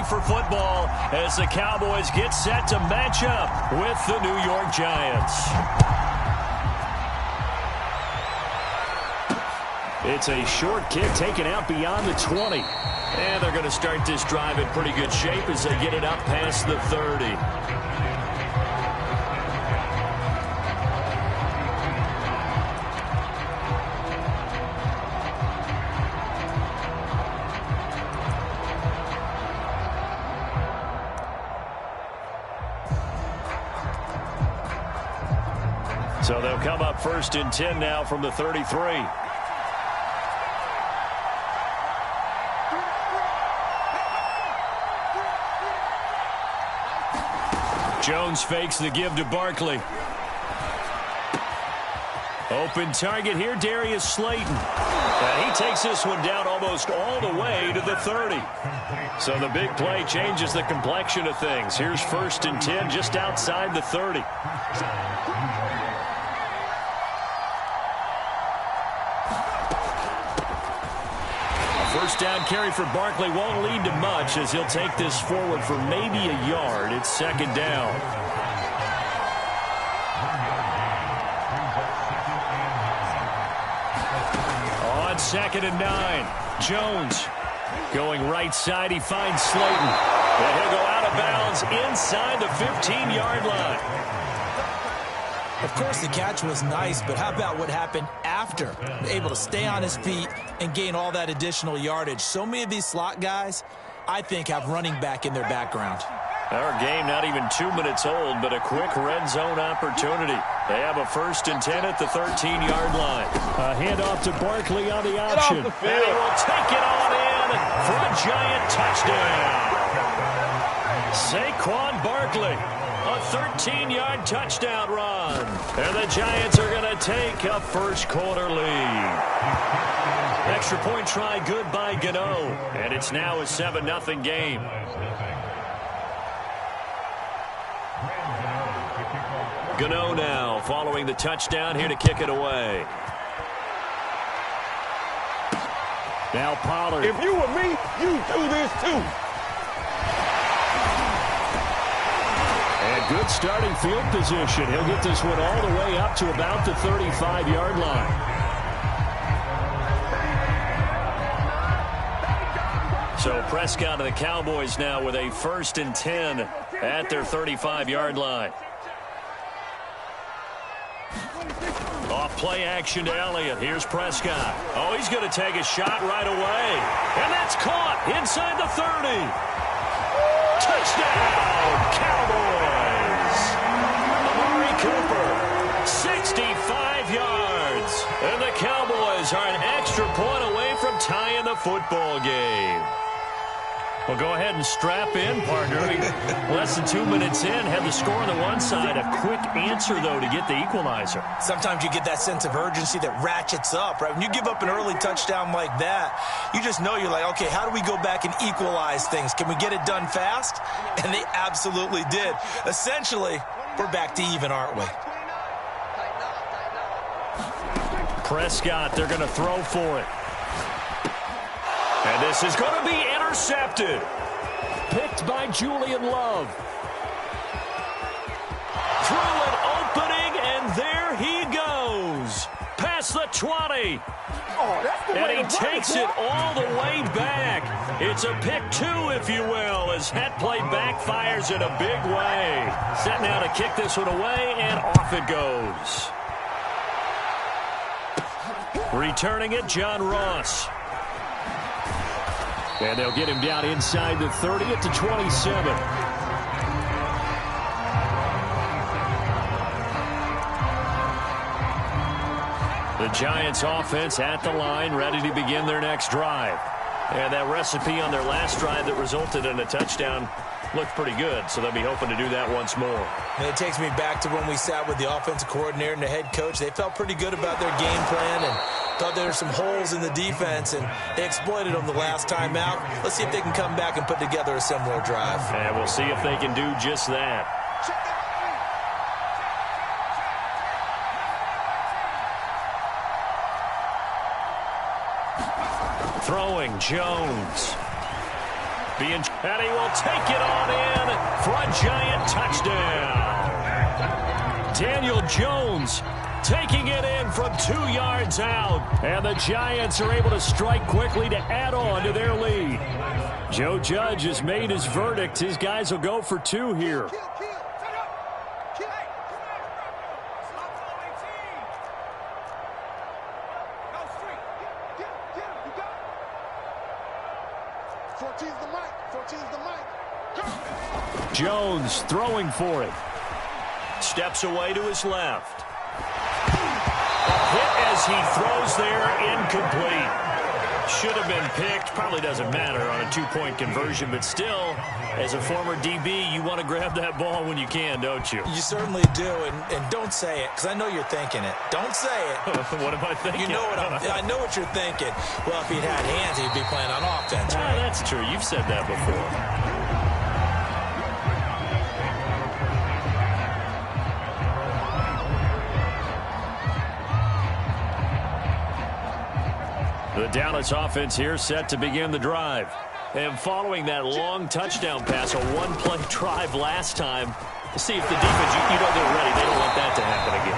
for football as the Cowboys get set to match up with the New York Giants. It's a short kick taken out beyond the 20. And they're going to start this drive in pretty good shape as they get it up past the 30. So they'll come up 1st and 10 now from the 33. Jones fakes the give to Barkley. Open target here, Darius Slayton. And he takes this one down almost all the way to the 30. So the big play changes the complexion of things. Here's 1st and 10 just outside the 30. First down carry for Barkley won't lead to much as he'll take this forward for maybe a yard. It's 2nd down. On 2nd and 9, Jones going right side. He finds Slayton. And he'll go out of bounds inside the 15-yard line. Of course, the catch was nice, but how about what happened after? Able to stay on his feet and gain all that additional yardage. So many of these slot guys, I think, have running back in their background. Our game not even 2 minutes old, but a quick red zone opportunity. They have a 1st and 10 at the 13-yard line. A handoff to Barkley on the option. And he will take it on in for a Giant touchdown. Saquon Barkley. A 13-yard touchdown run. And the Giants are going to take a first-quarter lead. Extra point try good by Gano. And it's now a 7-0 game. Gano now following the touchdown here to kick it away. Now Pollard. If you were me, you'd do this too. And good starting field position. He'll get this one all the way up to about the 35-yard line. So Prescott and the Cowboys now with a 1st and 10 at their 35-yard line. Off play action to Elliott. Here's Prescott. Oh, he's going to take a shot right away. And that's caught inside the 30. Touchdown, Cowboys. Amari Cooper, 65 yards. And the Cowboys are an extra point away from tying the football game. Well, go ahead and strap in, partner. Less than 2 minutes in, had the score on the one side. A quick answer, though, to get the equalizer. Sometimes you get that sense of urgency that ratchets up, right? When you give up an early touchdown like that, you just know you're like, okay, how do we go back and equalize things? Can we get it done fast? And they absolutely did. Essentially, we're back to even, aren't we? Prescott, they're going to throw for it. And this is going to be intercepted. Picked by Julian Love. Through an opening, and there he goes. Past the 20. And he takes it all the way back. It's a pick 2, if you will, as that play backfires in a big way. Set now to kick this one away, and off it goes. Returning it, John Ross. And they'll get him down inside the 30 at the 27. The Giants offense at the line, ready to begin their next drive. And that recipe on their last drive that resulted in a touchdown looked pretty good, so they'll be hoping to do that once more. And it takes me back to when we sat with the offensive coordinator and the head coach. They felt pretty good about their game plan and thought there were some holes in the defense, and they exploited them the last time out. Let's see if they can come back and put together a similar drive. And we'll see if they can do just that. Throwing, Jones. And he will take it on in for a Giant touchdown. Daniel Jones taking it in from 2 yards out. And the Giants are able to strike quickly to add on to their lead. Joe Judge has made his verdict. His guys will go for 2 here. Jones throwing for it. Steps away to his left. A hit as he throws there, incomplete. Should have been picked. Probably doesn't matter on a 2-point conversion, but still, as a former DB, you want to grab that ball when you can, don't you? You certainly do, and don't say it, because I know you're thinking it. Don't say it. What am I thinking? You know what I know what you're thinking. Well, if he'd had hands, he'd be playing on offense, right? That's true. You've said that before. The Dallas offense here set to begin the drive. And following that long touchdown pass, a one-play drive last time, see if the defense, you know they're ready. They don't want that to happen again.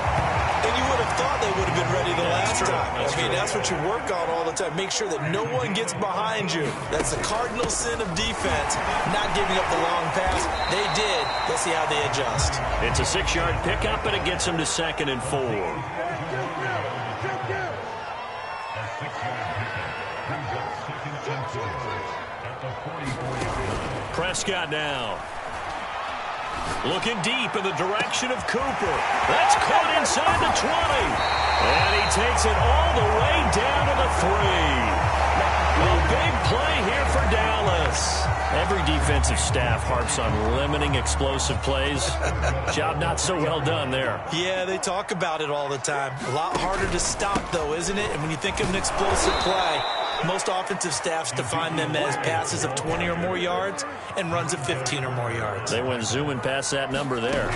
And you would have thought they would have been ready the last time. That's what you work on all the time. Make sure that no one gets behind you. That's the cardinal sin of defense, not giving up the long pass. They did. Let's see how they adjust. It's a 6-yard pickup, and it gets them to 2nd and 4. Prescott now. Looking deep in the direction of Cooper. That's caught inside the 20. And he takes it all the way down to the 3. A big play here for Dallas. Every defensive staff harps on limiting explosive plays. Job not so well done there. Yeah, they talk about it all the time. A lot harder to stop, though, isn't it? And when you think of an explosive play, most offensive staffs define them as passes of 20 or more yards and runs of 15 or more yards. They went zooming past that number there.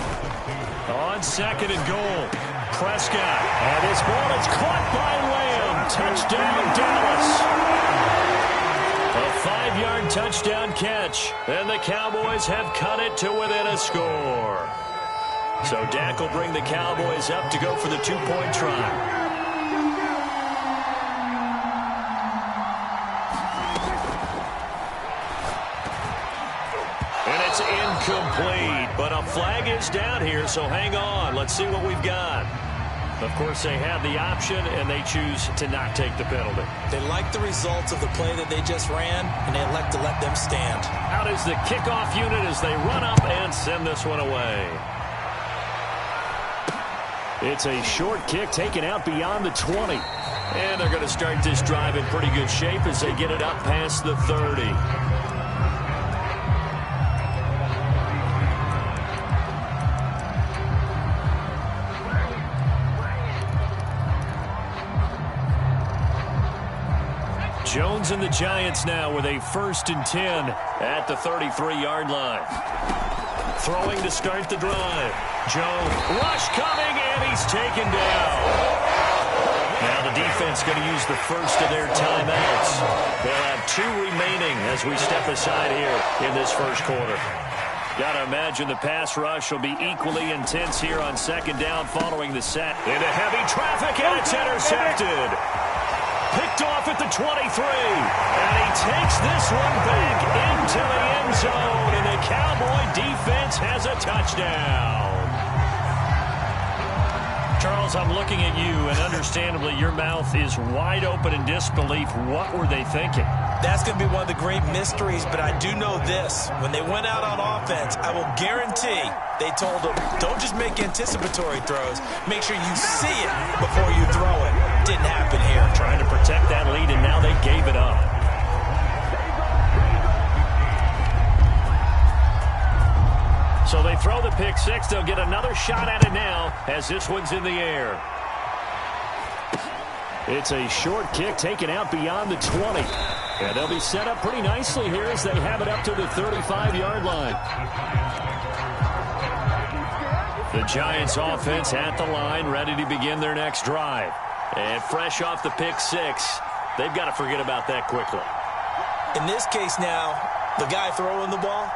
On 2nd and goal, Prescott. And his ball is caught by Lamb. Touchdown, Dallas. A 5-yard touchdown catch. And the Cowboys have cut it to within a score. So Dak will bring the Cowboys up to go for the 2-point try. It's incomplete, but a flag is down here, so hang on. Let's see what we've got. Of course, they have the option, and they choose to not take the penalty. They like the results of the play that they just ran, and they elect to let them stand. Out is the kickoff unit as they run up and send this one away. It's a short kick taken out beyond the 20. And they're going to start this drive in pretty good shape as they get it up past the 30. Jones and the Giants now with a 1st and 10 at the 33-yard line. Throwing to start the drive. Jones, rush coming, and he's taken down. Now the defense going to use the first of their timeouts. They'll have 2 remaining as we step aside here in this first quarter. Got to imagine the pass rush will be equally intense here on 2nd down following the set. Into heavy traffic, and it's intercepted. Picked off at the 23, and he takes this one back into the end zone, and the Cowboy defense has a touchdown. Charles, I'm looking at you, and understandably your mouth is wide open in disbelief. What were they thinking? That's going to be one of the great mysteries, but I do know this. When they went out on offense, I will guarantee they told them, don't just make anticipatory throws. Make sure you see it before you throw it. Didn't happen here. Trying to protect that lead, and now they gave it up. So they throw the pick 6. They'll get another shot at it now as this one's in the air. It's a short kick taken out beyond the 20. And they'll be set up pretty nicely here as they have it up to the 35-yard line. The Giants offense at the line, ready to begin their next drive. And fresh off the pick 6, they've got to forget about that quickly. In this case now, The guy throwing the ball,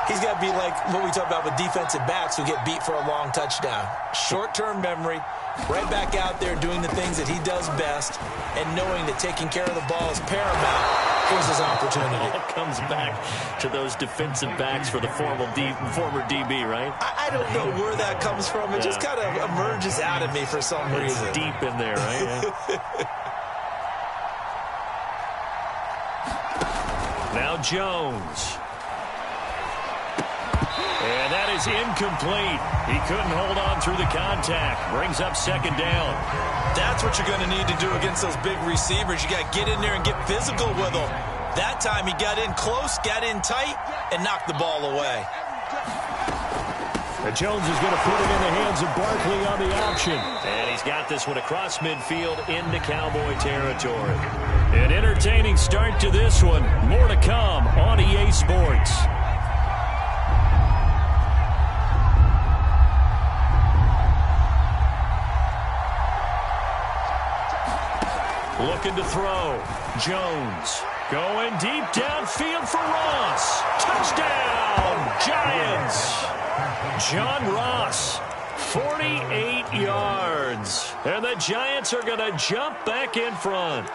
he's got to be like what we talk about with defensive backs who get beat for a long touchdown. Short-term memory, right back out there doing the things that he does best, and knowing that taking care of the ball is paramount. Here's his opportunity. It all comes back to those defensive backs for the former DB, right? I don't know where that comes from. It just kind of emerges out of me for some reason. It's deep in there, right? Now Jones. And that is incomplete. He couldn't hold on through the contact. Brings up second down. That's what you're going to need to do against those big receivers. You got to get in there and get physical with them. That time he got in close, got in tight, and knocked the ball away. And Jones is going to put it in the hands of Barkley on the option. And he's got this one across midfield into Cowboy territory. An entertaining start to this one. More to come on EA Sports. Looking to throw. Jones going deep downfield for Ross. Touchdown, Giants. John Ross, 48 yards. And the Giants are going to jump back in front.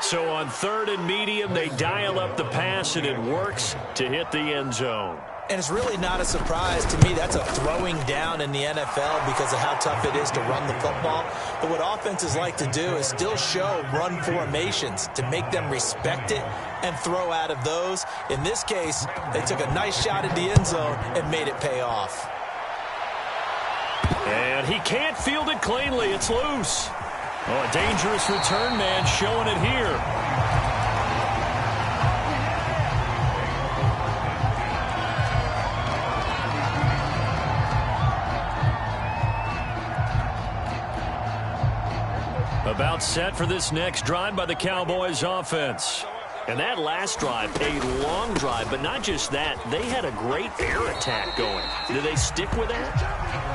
So on 3rd and medium, they dial up the pass, and it works to hit the end zone. And it's really not a surprise to me. That's a throwing down in the NFL because of how tough it is to run the football. But what offenses like to do is still show run formations to make them respect it and throw out of those. In this case, they took a nice shot at the end zone and made it pay off. And he can't field it cleanly. It's loose. Oh, a dangerous return man showing it here. About set for this next drive by the Cowboys offense. And that last drive, a long drive, but not just that. They had a great air attack going. Do they stick with that?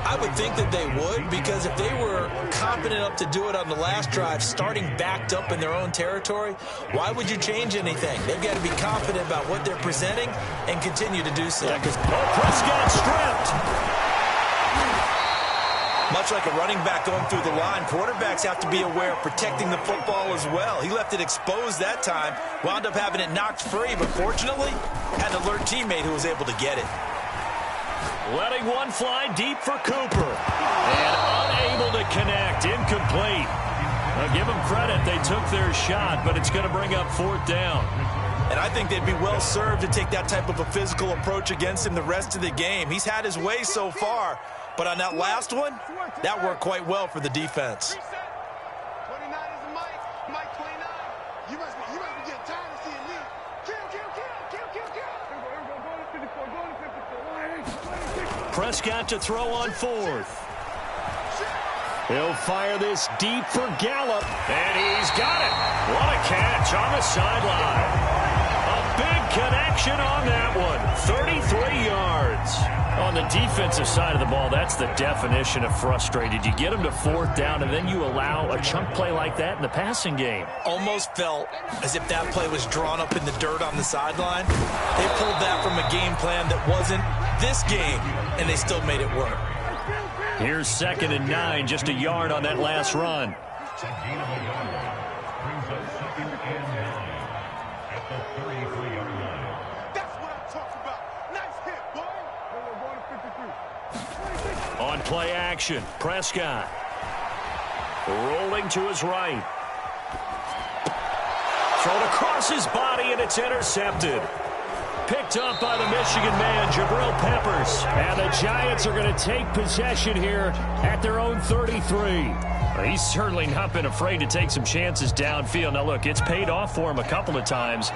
I would think that they would, because if they were confident enough to do it on the last drive, starting backed up in their own territory, why would you change anything? They've got to be confident about what they're presenting and continue to do so. Yeah, Prescott stripped. Much like a running back going through the line, quarterbacks have to be aware of protecting the football as well. He left it exposed that time, wound up having it knocked free, but fortunately had an alert teammate who was able to get it. Letting one fly deep for Cooper. And unable to connect. Incomplete. I'll give them credit. They took their shot, but it's going to bring up 4th down. And I think they'd be well served to take that type of a physical approach against him the rest of the game. He's had his way so far, but on that last one, that worked quite well for the defense. 29 is a Mike 29. You must be getting tired of seeing me. Kill. Prescott to throw on 4th. He'll fire this deep for Gallup, and he's got it. What a catch on the sideline. A big connection on that one. 33 yards. On the defensive side of the ball, that's the definition of frustrated. You get them to 4th down, and then you allow a chunk play like that in the passing game. Almost felt as if that play was drawn up in the dirt on the sideline. They pulled that from a game plan that wasn't this game, and they still made it work. Here's 2nd and 9, just a yard on that last run. On play action, Prescott rolling to his right. Thrown across his body, and it's intercepted. Picked up by the Michigan man, Jabril Peppers. And the Giants are going to take possession here at their own 33. He's certainly not been afraid to take some chances downfield. Now, look, it's paid off for him a couple of times.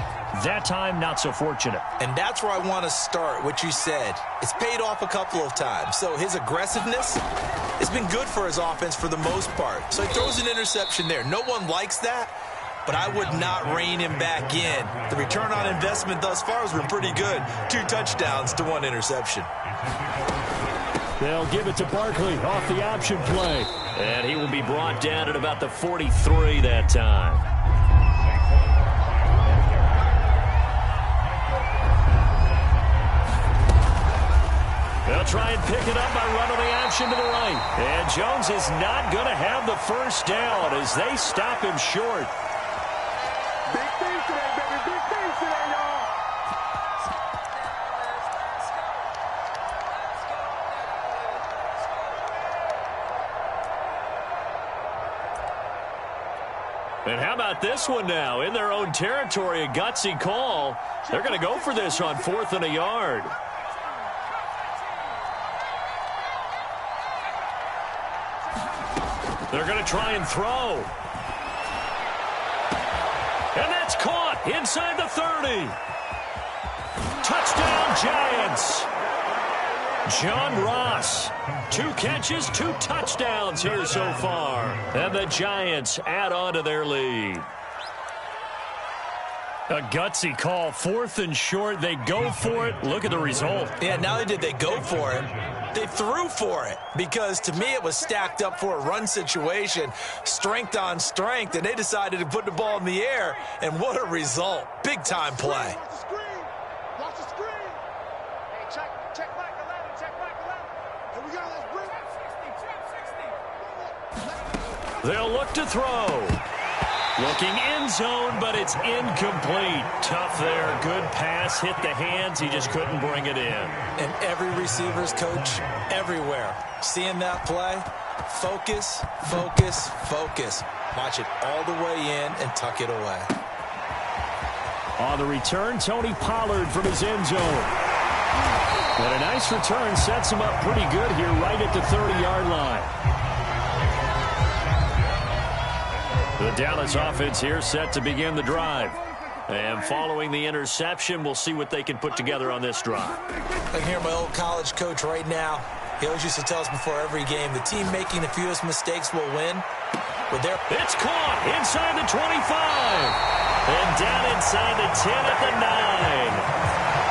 That time, not so fortunate. And that's where I want to start, what you said. It's paid off a couple of times. So his aggressiveness has been good for his offense for the most part. So he throws an interception there. No one likes that, but I would not rein him back in. The return on investment thus far has been pretty good. 2 touchdowns to 1 interception. They'll give it to Barkley off the option play. And he will be brought down at about the 43 that time. They'll try and pick it up by running the option to the right. And Jones is not going to have the first down as they stop him short. Big things today, baby. Big things today, y'all. And how about this one now? In their own territory, a gutsy call. They're going to go for this on 4th and a yard. They're going to try and throw. And that's caught inside the 30. Touchdown, Giants. John Ross, 2 catches, 2 touchdowns here so far. And the Giants add on to their lead. A gutsy call, 4th and short. They go for it. Look at the result. Yeah, not only did they go for it, they threw for it, because to me it was stacked up for a run situation, strength on strength, and they decided to put the ball in the air, and what a result. Big-time play. Watch the screen. Watch the screen. Hey, check Mike 11. Check Mike 11. Here we go. Let's bring it. 60. They'll look to throw. Looking end zone, but it's incomplete. Tough there. Good pass. Hit the hands. He just couldn't bring it in. And every receiver's coach everywhere, seeing that play, focus, focus, focus. Watch it all the way in and tuck it away. On the return, Tony Pollard from his end zone. And a nice return sets him up pretty good here right at the 30-yard line. The Dallas offense here set to begin the drive. And following the interception, we'll see what they can put together on this drive. I can hear my old college coach right now. He always used to tell us before every game, the team making the fewest mistakes will win. But it's caught inside the 25. And down inside the 10 at the 9.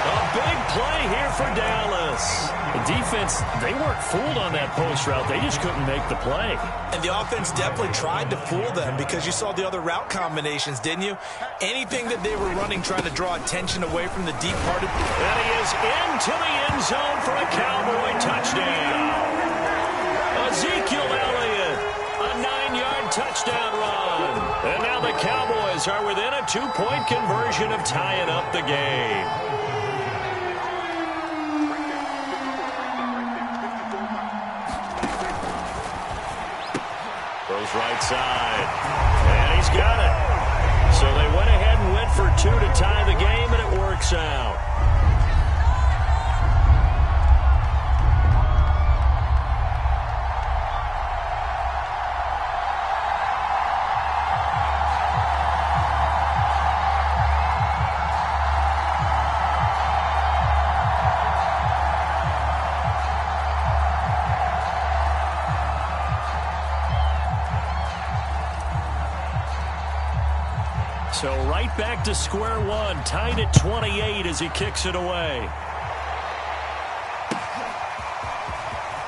A big play here for Dallas. The defense, they weren't fooled on that post route. They just couldn't make the play. And the offense definitely tried to fool them, because you saw the other route combinations, didn't you? Anything that they were running trying to draw attention away from the deep part of... And he is into the end zone for a Cowboy touchdown. Ezekiel Elliott, a 9-yard touchdown run. And now the Cowboys are within a 2-point conversion of tying up the game. Right side, and he's got it. So they went ahead and went for 2 to tie the game, and it works out. So right back to square one, tied at 28 as he kicks it away.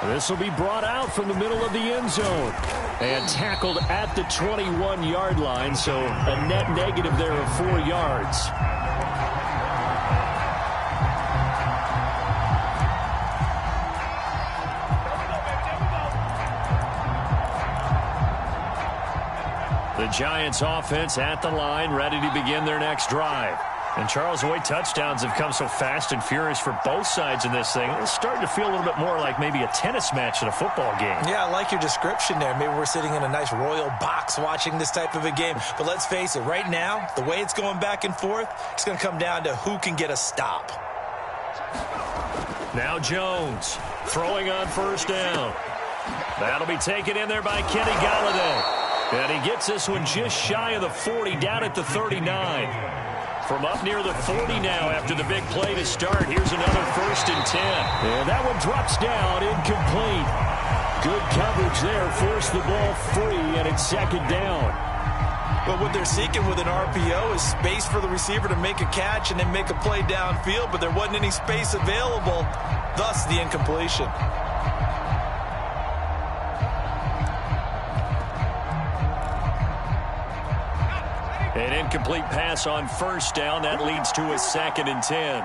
This will be brought out from the middle of the end zone and tackled at the 21-yard line, so a net negative there of 4 yards. The Giants offense at the line, ready to begin their next drive. And Charles, the way touchdowns have come so fast and furious for both sides in this thing, it's starting to feel a little bit more like maybe a tennis match in a football game. Yeah, I like your description there. Maybe we're sitting in a nice royal box watching this type of a game. But let's face it, right now, the way it's going back and forth, it's going to come down to who can get a stop. Now Jones throwing on first down. That'll be taken in there by Kenny Golladay. And he gets this one just shy of the 40, down at the 39. From up near the 40 now after the big play to start. Here's another 1st and 10. And that one drops down, incomplete. Good coverage there, forced the ball free, and it's 2nd down. But what they're seeking with an RPO is space for the receiver to make a catch and then make a play downfield, but there wasn't any space available, thus the incompletion. An incomplete pass on first down. That leads to a 2nd and 10.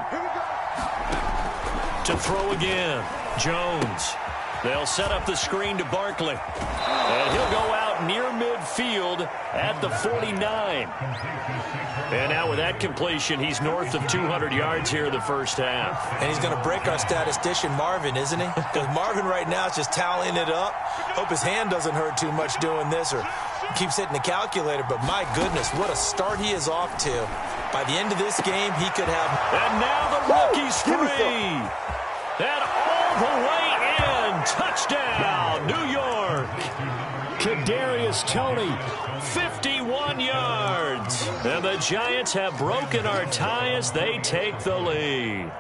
To throw again. Jones. They'll set up the screen to Barkley. And he'll go out near midfield at the 49. And now with that completion, he's north of 200 yards here in the first half. And he's going to break our statistician Marvin, isn't he? Because Marvin right now is just tallying it up. Hope his hand doesn't hurt too much doing this or keeps hitting the calculator. But my goodness, what a start he is off to. By the end of this game, he could have... And now the rookie's free. And all the way in. Touchdown, New York. Kadarius Toney, 51 yards. And the Giants have broken our tie as they take the lead.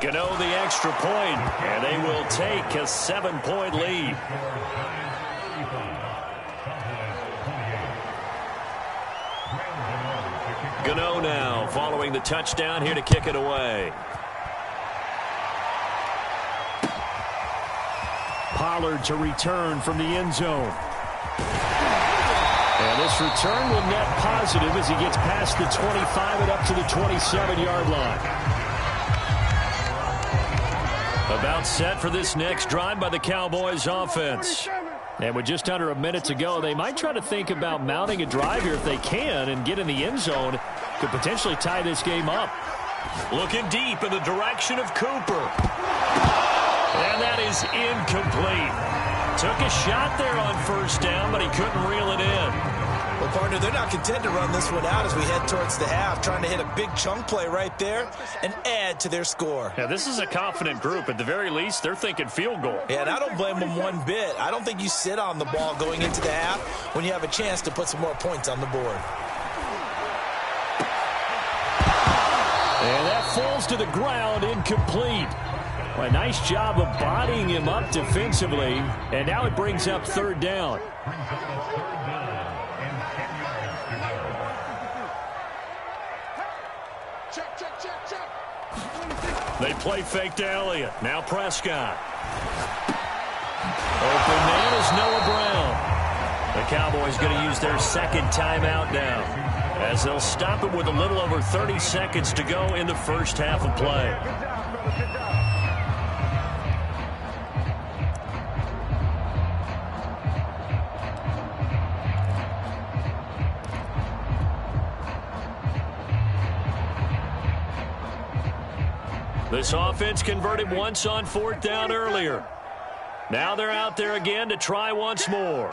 Gano the extra point, and they will take a 7-point lead. Gano now following the touchdown here to kick it away. Pollard to return from the end zone. And this return will net positive as he gets past the 25 and up to the 27-yard line. About set for this next drive by the Cowboys offense. And with just under a minute to go, they might try to think about mounting a drive here if they can and get in the end zone to potentially tie this game up. Looking deep in the direction of Cooper. And that is incomplete. Took a shot there on first down, but he couldn't reel it in. Well, partner, they're not content to run this one out as we head towards the half, trying to hit a big chunk play right there and add to their score. Yeah, this is a confident group. At the very least, they're thinking field goal. Yeah, and I don't blame them one bit. I don't think you sit on the ball going into the half when you have a chance to put some more points on the board. And that falls to the ground, incomplete. Well, a nice job of bodying him up defensively, and now it brings up third down. They play fake to Elliott. Now Prescott. Open man is Noah Brown. The Cowboys going to use their second timeout now, as they'll stop it with a little over 30 seconds to go in the first half of play. This offense converted once on fourth down earlier. Now they're out there again to try once more.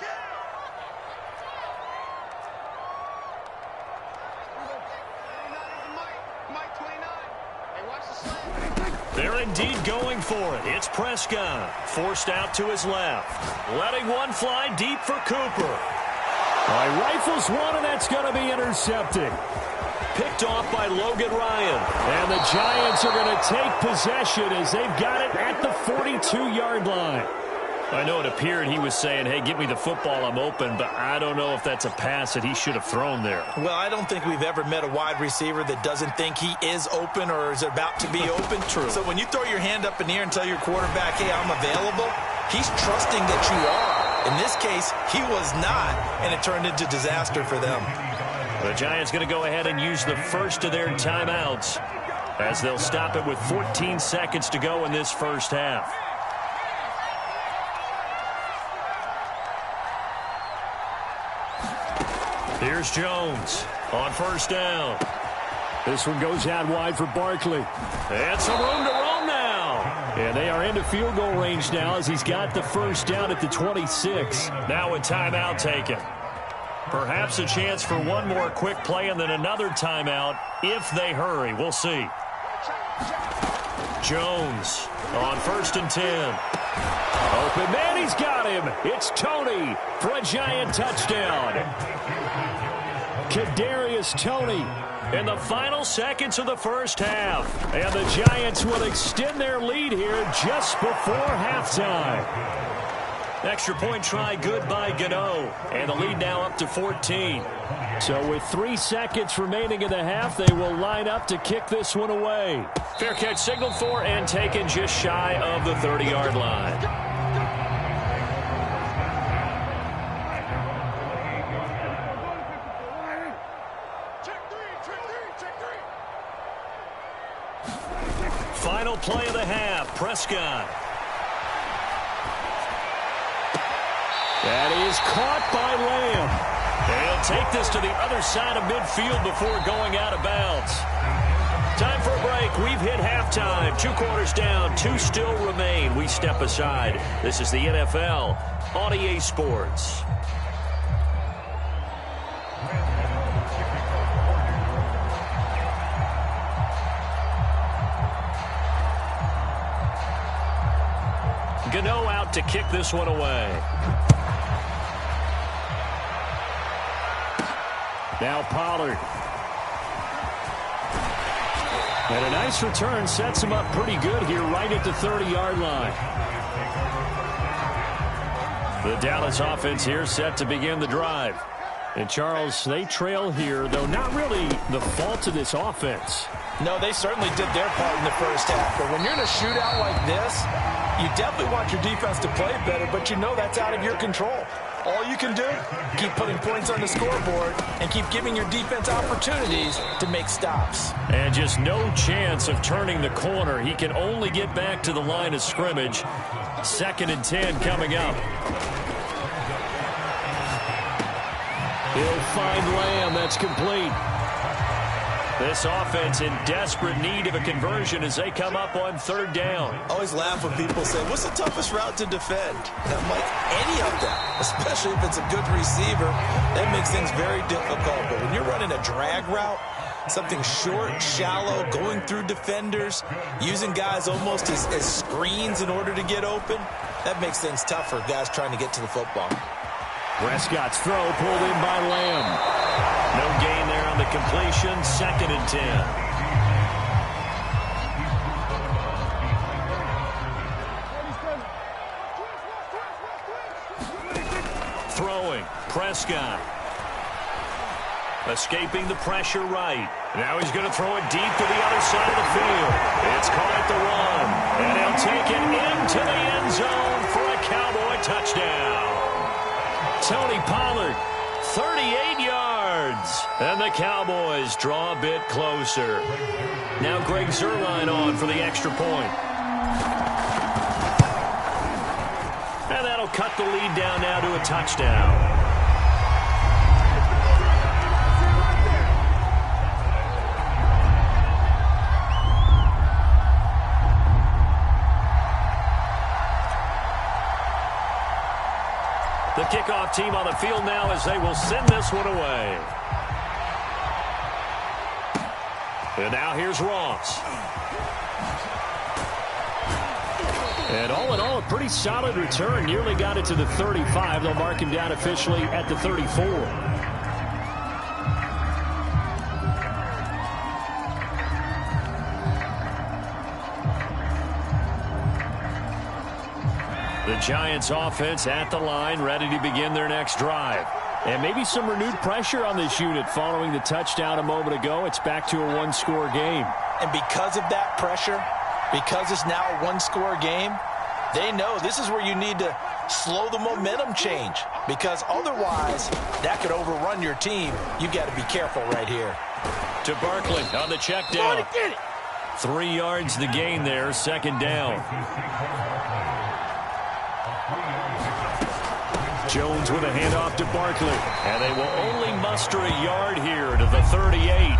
They're indeed going for it. It's Prescott, forced out to his left. Letting one fly deep for Cooper. Rifles one, and that's going to be intercepted. Picked off by Logan Ryan. And the Giants are going to take possession as they've got it at the 42-yard line. I know it appeared he was saying, hey, give me the football, I'm open, but I don't know if that's a pass that he should have thrown there. Well, I don't think we've ever met a wide receiver that doesn't think he is open or is about to be open. True. So when you throw your hand up in the air and tell your quarterback, hey, I'm available, he's trusting that you are. In this case, he was not, and it turned into disaster for them. The Giants going to go ahead and use the first of their timeouts as they'll stop it with 14 seconds to go in this first half. Here's Jones on first down. This one goes out wide for Barkley. And some room to roam now. And they are into field goal range now as he's got the first down at the 26. Now a timeout taken. Perhaps a chance for one more quick play and then another timeout if they hurry. We'll see. Jones on 1st and 10. Open man, he's got him. It's Toney for a Giant touchdown. Kadarius Toney in the final seconds of the first half. And the Giants will extend their lead here just before halftime. Extra point try good by Gano. And the lead now up to 14. So with 3 seconds remaining in the half, they will line up to kick this one away. Fair catch signaled for and taken just shy of the 30-yard line. Final play of the half, Prescott. That is caught by Lamb. And he'll take this to the other side of midfield before going out of bounds. Time for a break. We've hit halftime. 2 quarters down, 2 still remain. We step aside. This is the NFL on EA Sports. Gano out to kick this one away. Now Pollard. And a nice return sets him up pretty good here right at the 30-yard line. The Dallas offense here set to begin the drive. And Charles, they trail here, though not really the fault of this offense. No, they certainly did their part in the first half. But when you're in a shootout like this, you definitely want your defense to play better, but you know that's out of your control. All you can do, keep putting points on the scoreboard and keep giving your defense opportunities to make stops. And just no chance of turning the corner. He can only get back to the line of scrimmage. 2nd and 10 coming up. He'll find Lamb. That's complete. This offense in desperate need of a conversion as they come up on 3rd down. I always laugh when people say, what's the toughest route to defend? And I'm like, any of them, especially if it's a good receiver. That makes things very difficult. But when you're running a drag route, something short, shallow, going through defenders, using guys almost as screens in order to get open, that makes things tough for guys trying to get to the football. Prescott's throw pulled in by Lamb. No gain there on the completion. 2nd and 10. Throwing. Prescott. Escaping the pressure right. Now he's going to throw it deep to the other side of the field. It's caught at the 1. And he'll take it into the end zone for a Cowboy touchdown. Tony Pollard, 38 yards. And the Cowboys draw a bit closer. Now Greg Zuerlein on for the extra point. And that'll cut the lead down now to a touchdown. The kickoff team on the field now as they will send this one away. And now here's Ross. And all in all, a pretty solid return. Nearly got it to the 35. They'll mark him down officially at the 34. The Giants offense at the line, ready to begin their next drive. And maybe some renewed pressure on this unit following the touchdown a moment ago. It's back to a one-score game. And because of that pressure, because it's now a one-score game, they know this is where you need to slow the momentum change. Because otherwise, that could overrun your team. You got to be careful right here. To Barkley on the check down. 3 yards the gain there, 2nd down. Jones with a handoff to Barkley. And they will only muster a yard here to the 38.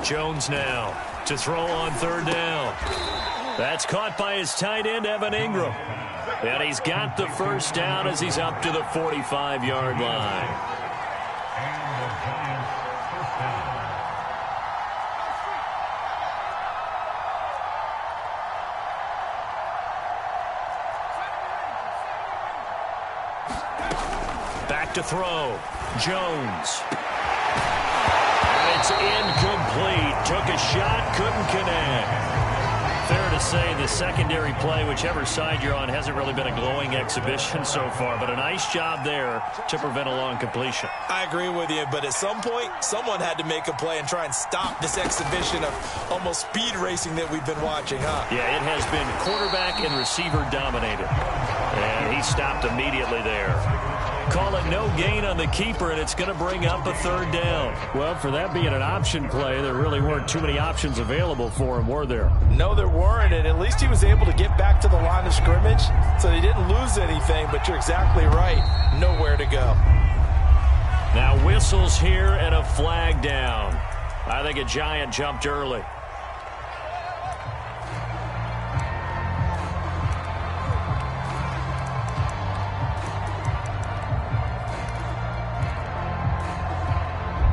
Jones now to throw on 3rd down. That's caught by his tight end, Evan Ingram. And he's got the 1st down as he's up to the 45-yard line. Back to throw. Jones. And it's incomplete. Took a shot, couldn't connect. fair to say the secondary play, whichever side you're on, hasn't really been a glowing exhibition so far, but a nice job there to prevent a long completion. I agree with you, but at some point, someone had to make a play and try and stop this exhibition of almost speed racing that we've been watching, huh? Yeah, it has been quarterback and receiver dominated, and he stopped immediately there. Call it no gain on the keeper, and it's going to bring up a third down. Well, for that being an option play, there really weren't too many options available for him, were there? No, there weren't, and at least he was able to get back to the line of scrimmage, so they didn't lose anything, but you're exactly right. Nowhere to go. Now whistles here and a flag down. I think a Giant jumped early.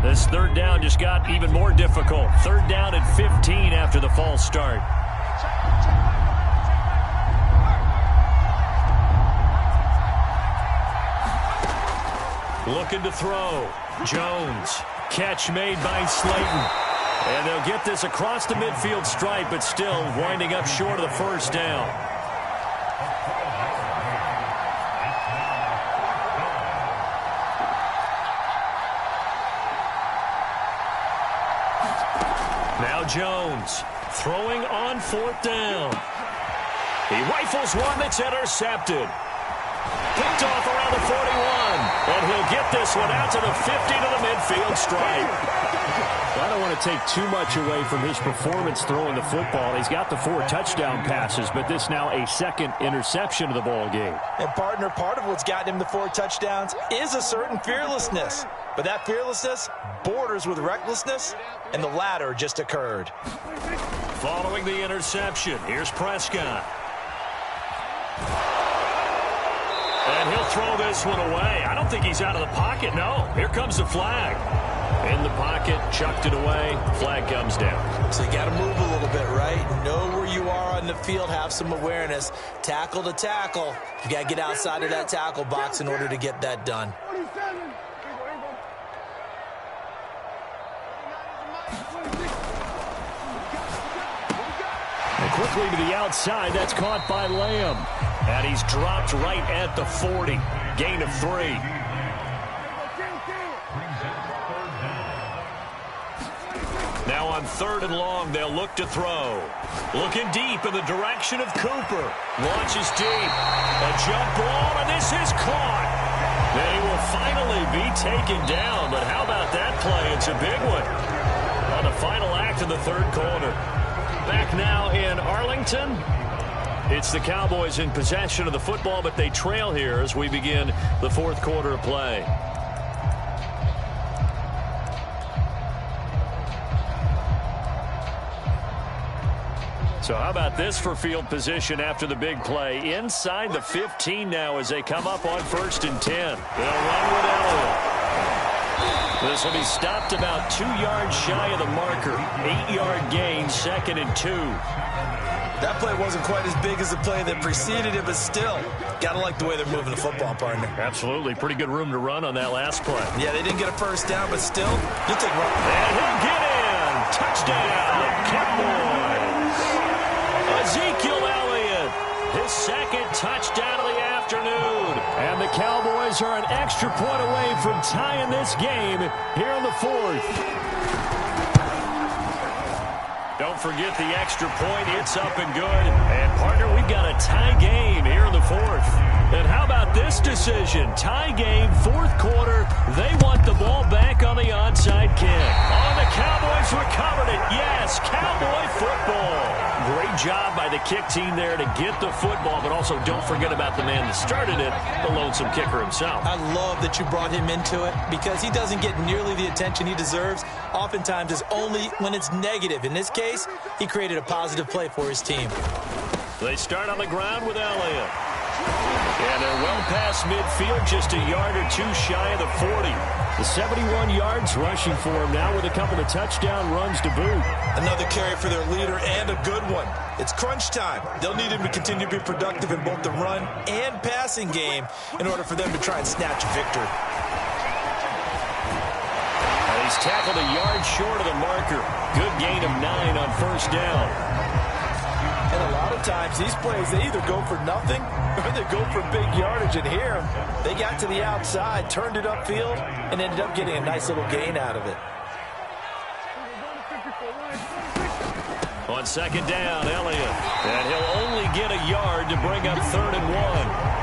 This third down just got even more difficult. Third down at 15 after the false start. Looking to throw. Jones. Catch made by Slayton. And they'll get this across the midfield stripe, but still winding up short of the first down. Now Jones throwing on fourth down. He rifles one that's intercepted. Picked off around the 41. And he'll get this one out to the 50 to the midfield stripe. I don't want to take too much away from his performance throwing the football. He's got the 4 touchdown passes, but this now a second interception of the ball game. And partner, part of what's gotten him the 4 touchdowns is a certain fearlessness. But that fearlessness borders with recklessness, and the latter just occurred. Following the interception, here's Prescott. And he'll throw this one away. I don't think he's out of the pocket, no. Here comes the flag. In the pocket, chucked it away, flag comes down. So you got to move a little bit, right? Know where you are on the field, have some awareness. Tackle to tackle. You got to get outside of that tackle box in order to get that done. And quickly to the outside, that's caught by Lamb. And he's dropped right at the 40. Gain of 3. Now on third and long, they'll look to throw. Looking deep in the direction of Cooper. Launches deep. A jump ball, and this is caught. They will finally be taken down, but how about that play? It's a big one. On the final act of the third quarter. Back now in Arlington. It's the Cowboys in possession of the football, but they trail here as we begin the fourth quarter of play. So how about this for field position after the big play? Inside the 15 now as they come up on 1st and 10. They'll run with Elliott. This will be stopped about 2 yards shy of the marker. 8-yard gain, 2nd and 2. That play wasn't quite as big as the play that preceded it, but still, got to like the way they're moving the football, partner. Absolutely. Pretty good room to run on that last play. Yeah, they didn't get a first down, but still, you'll take one. And he'll get in. Touchdown, Cowboys. Ezekiel Elliott, his 2nd touchdown of the afternoon. And the Cowboys are an extra point away from tying this game here in the 4th. Don't forget the extra point. It's up and good. And, partner, we've got a tie game here in the 4th. And how about this decision? Tie game, 4th quarter. They want the ball back on the onside kick. Oh, the Cowboys recovered it. Yes, Cowboy football. Great job by the kick team there to get the football, but also don't forget about the man that started it, the lonesome kicker himself. I love that you brought him into it because he doesn't get nearly the attention he deserves. Oftentimes, it's only when it's negative. In this case, he created a positive play for his team. They start on the ground with Elliott. And they're well past midfield, just a yard or 2 shy of the 40. The 71 yards rushing for him now with a couple of touchdown runs to boot. Another carry for their leader and a good one. It's crunch time. They'll need him to continue to be productive in both the run and passing game in order for them to try and snatch a victory. And he's tackled a yard short of the marker. Good gain of 9 on 1st down. of times these plays, they either go for nothing or they go for big yardage. And here, they got to the outside, turned it upfield, and ended up getting a nice little gain out of it. On second down, Elliott. And he'll only get a yard to bring up 3rd and 1.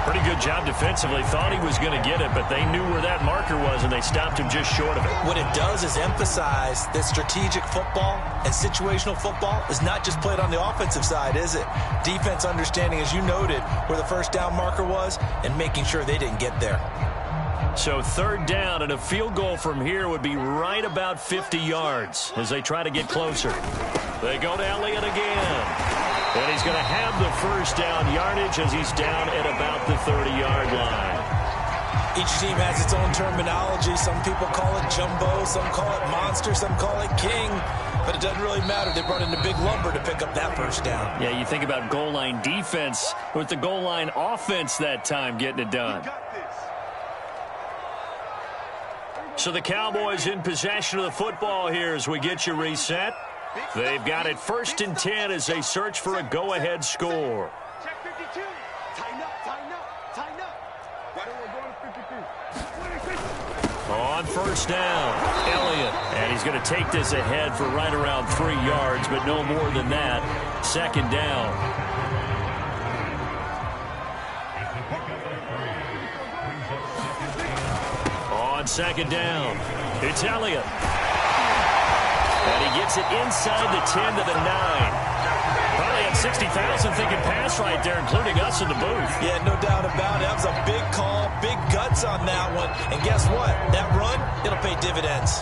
Pretty good job defensively. Thought he was going to get it, but they knew where that marker was, and they stopped him just short of it. What it does is emphasize that strategic football and situational football is not just played on the offensive side, is it? Defense understanding, as you noted, where the first down marker was and making sure they didn't get there. So 3rd down, and a field goal from here would be right about 50 yards as they try to get closer. They go to Elliott again. And he's going to have the first down yardage as he's down at about the 30-yard line. Each team has its own terminology. Some people call it jumbo, some call it monster, some call it king. But it doesn't really matter. They brought in the big lumber to pick up that first down. Yeah, you think about goal line defense with the goal line offense that time getting it done. So the Cowboys in possession of the football here as we get you reset. They've got it 1st and 10 as they search for a go-ahead score. Check 52. Tighten up, tighten up, tighten up. Right over, going to 52. On 1st down, Elliott. And he's going to take this ahead for right around 3 yards, but no more than that. 2nd down. On 2nd down, it's Elliott. And he gets it inside the 10 to the 9. Probably had 60,000 thinking pass right there, including us in the booth. Yeah, no doubt about it. That was a big call, big guts on that one. And guess what? That run, it'll pay dividends.